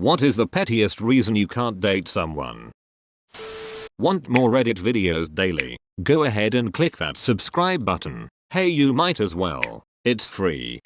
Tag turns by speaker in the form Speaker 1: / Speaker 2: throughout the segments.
Speaker 1: What is the pettiest reason you can't date someone? Want more Reddit videos daily? Go ahead and click that subscribe button. Hey, you might as well. It's free.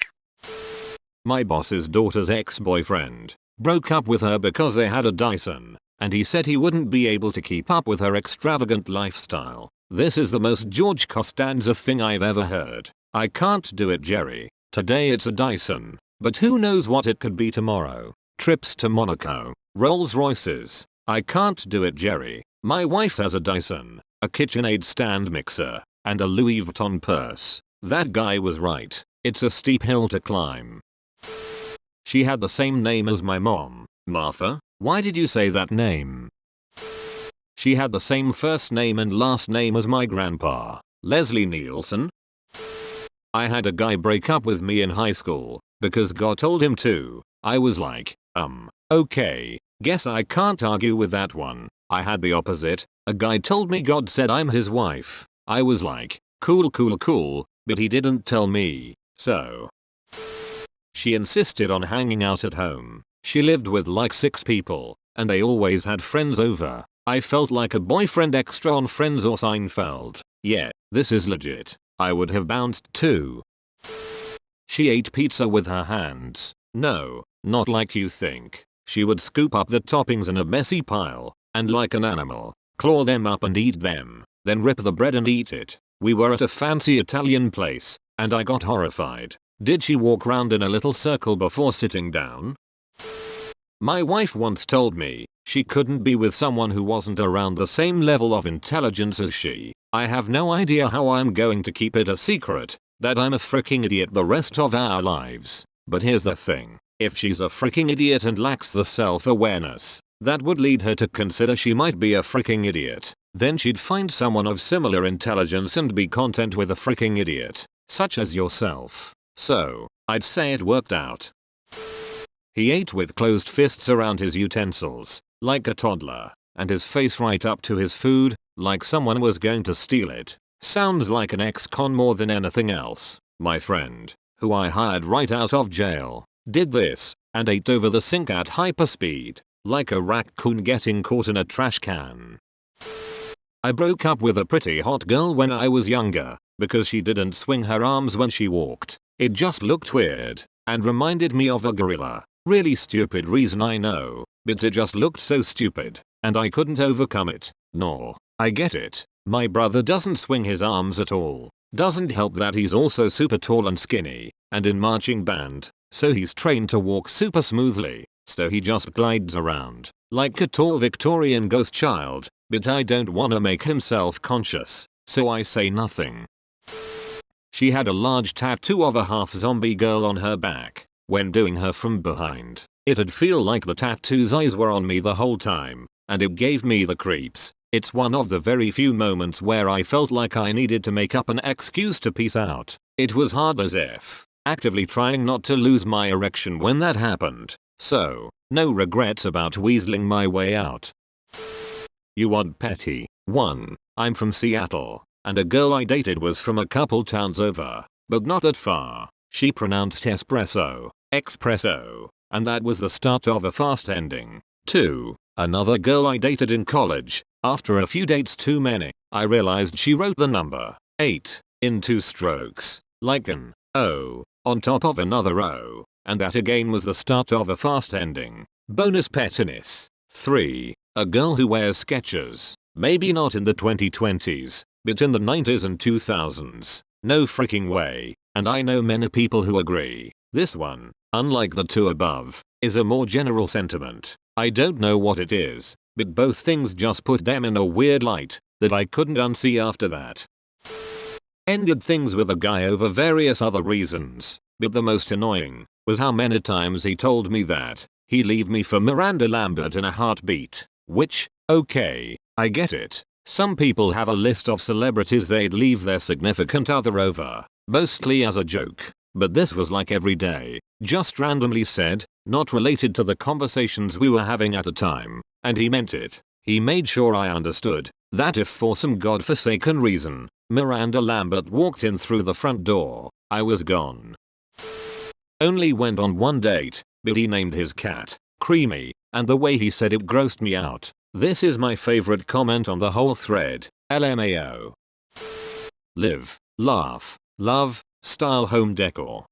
Speaker 1: My boss's daughter's ex-boyfriend broke up with her because they had a Dyson, and he said he wouldn't be able to keep up with her extravagant lifestyle. This is the most George Costanza thing I've ever heard. I can't do it, Jerry. Today it's a Dyson, but who knows what it could be tomorrow. Trips to Monaco, Rolls Royces. I can't do it, Jerry. My wife has a Dyson, a KitchenAid stand mixer, and a Louis Vuitton purse. That guy was right. It's a steep hill to climb. She had the same name as my mom. Martha? Why did you say that name? She had the same first name and last name as my grandpa. Leslie Nielsen? I had a guy break up with me in high school because God told him to. I was like, okay, guess I can't argue with that one. I had the opposite. A guy told me God said I'm his wife. I was like, cool, but he didn't tell me, so. She insisted on hanging out at home. She lived with like 6 people, and they always had friends over. I felt like a boyfriend extra on Friends or Seinfeld. Yeah, this is legit. I would have bounced too. She ate pizza with her hands. No, not like you think. She would scoop up the toppings in a messy pile, and like an animal, claw them up and eat them, then rip the bread and eat it. We were at a fancy Italian place, and I got horrified. Did she walk round in a little circle before sitting down? My wife once told me she couldn't be with someone who wasn't around the same level of intelligence as she. I have no idea how I'm going to keep it a secret that I'm a freaking idiot the rest of our lives. But here's the thing. If she's a freaking idiot and lacks the self-awareness that would lead her to consider she might be a freaking idiot, then she'd find someone of similar intelligence and be content with a freaking idiot, such as yourself. So, I'd say it worked out. He ate with closed fists around his utensils, like a toddler, and his face right up to his food, like someone was going to steal it. Sounds like an ex-con more than anything else. My friend, who I hired right out of jail, did this, and ate over the sink at hyperspeed, like a raccoon getting caught in a trash can. I broke up with a pretty hot girl when I was younger, because she didn't swing her arms when she walked. It just looked weird, and reminded me of a gorilla. Really stupid reason, I know, but it just looked so stupid, and I couldn't overcome it. Nor, I get it, my brother doesn't swing his arms at all. Doesn't help that he's also super tall and skinny, and in marching band, so he's trained to walk super smoothly, so he just glides around, like a tall Victorian ghost child, but I don't wanna make him self-conscious, so I say nothing. She had a large tattoo of a half-zombie girl on her back. When doing her from behind, it'd feel like the tattoo's eyes were on me the whole time, and it gave me the creeps. It's one of the very few moments where I felt like I needed to make up an excuse to peace out. It was hard as F, actively trying not to lose my erection when that happened, so, no regrets about weaseling my way out. You want petty? 1. I'm from Seattle, and a girl I dated was from a couple towns over, but not that far. She pronounced Espresso Expresso, and that was the start of a fast ending. 2. Another girl I dated in college. After a few dates too many, I realized she wrote the number 8 in 2 strokes, like an O on top of another O, and that again was the start of a fast ending. Bonus pettiness. 3. A girl who wears Skechers. Maybe not in the 2020s, but in the 90s and 2000s. No freaking way. And I know many people who agree. This one, unlike the 2 above, is a more general sentiment. I don't know what it is, but both things just put them in a weird light that I couldn't unsee after that. Ended things with a guy over various other reasons, but the most annoying was how many times he told me that he'd leave me for Miranda Lambert in a heartbeat. Which, okay, I get it. Some people have a list of celebrities they'd leave their significant other over, mostly as a joke, but this was like every day, just randomly said, not related to the conversations we were having at the time, and he meant it. He made sure I understood that if for some godforsaken reason, Miranda Lambert walked in through the front door, I was gone. Only went on one date, but he named his cat Creamy, and the way he said it grossed me out. This is my favorite comment on the whole thread. LMAO. Live, laugh, love, style home decor.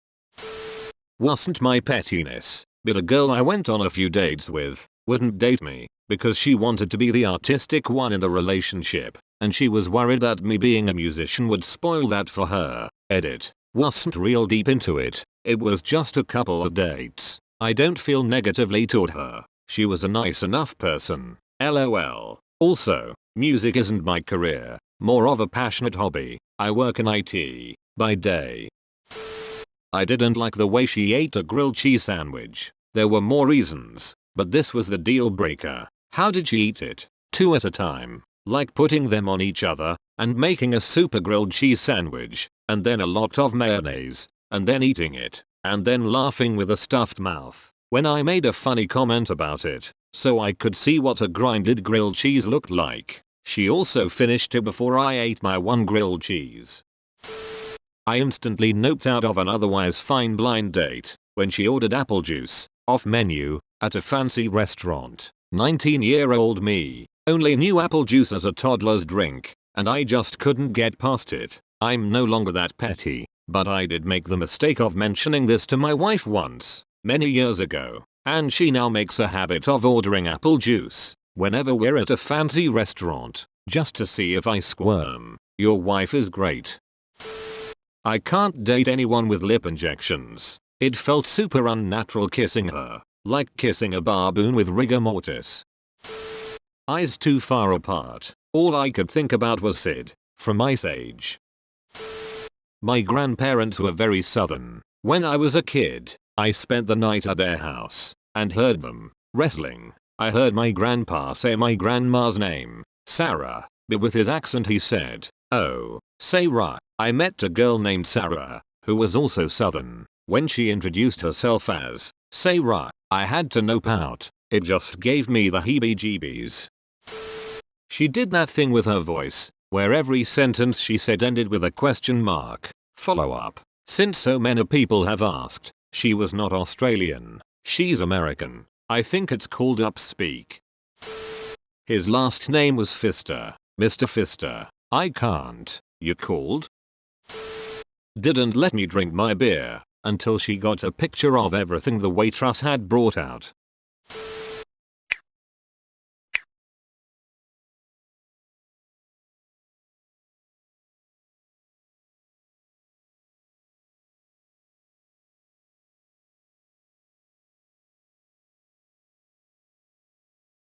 Speaker 1: Wasn't my pettiness, but a girl I went on a few dates with wouldn't date me because she wanted to be the artistic one in the relationship, and she was worried that me being a musician would spoil that for her. Edit. Wasn't real deep into it. It was just a couple of dates. I don't feel negatively toward her. She was a nice enough person. LOL. Also, music isn't my career, more of a passionate hobby. I work in IT by day. I didn't like the way she ate a grilled cheese sandwich. There were more reasons, but this was the deal breaker. How did she eat it? 2 at a time, like putting them on each other and making a super grilled cheese sandwich, and then a lot of mayonnaise, and then eating it, and then laughing with a stuffed mouth when I made a funny comment about it, so I could see what a grinded grilled cheese looked like. She also finished it before I ate my one grilled cheese. I instantly noped out of an otherwise fine blind date when she ordered apple juice off menu at a fancy restaurant. 19-year-old me only knew apple juice as a toddler's drink, and I just couldn't get past it. I'm no longer that petty, but I did make the mistake of mentioning this to my wife once, many years ago, and she now makes a habit of ordering apple juice whenever we're at a fancy restaurant, just to see if I squirm. Your wife is great. I can't date anyone with lip injections. It felt super unnatural kissing her, like kissing a baboon with rigor mortis. Eyes too far apart. All I could think about was Sid from Ice Age. My grandparents were very southern. When I was a kid, I spent the night at their house and heard them wrestling. I heard my grandpa say my grandma's name, Sarah, but with his accent he said, "Oh, Sarah." I met a girl named Sarah, who was also southern. When she introduced herself as Sarah, I had to nope out. It just gave me the heebie-jeebies. She did that thing with her voice, where every sentence she said ended with a question mark. Follow up. Since so many people have asked, she was not Australian. She's American. I think it's called upspeak. His last name was Pfister. Mr. Pfister. I can't. You called? Didn't let me drink my beer until she got a picture of everything the waitress had brought out.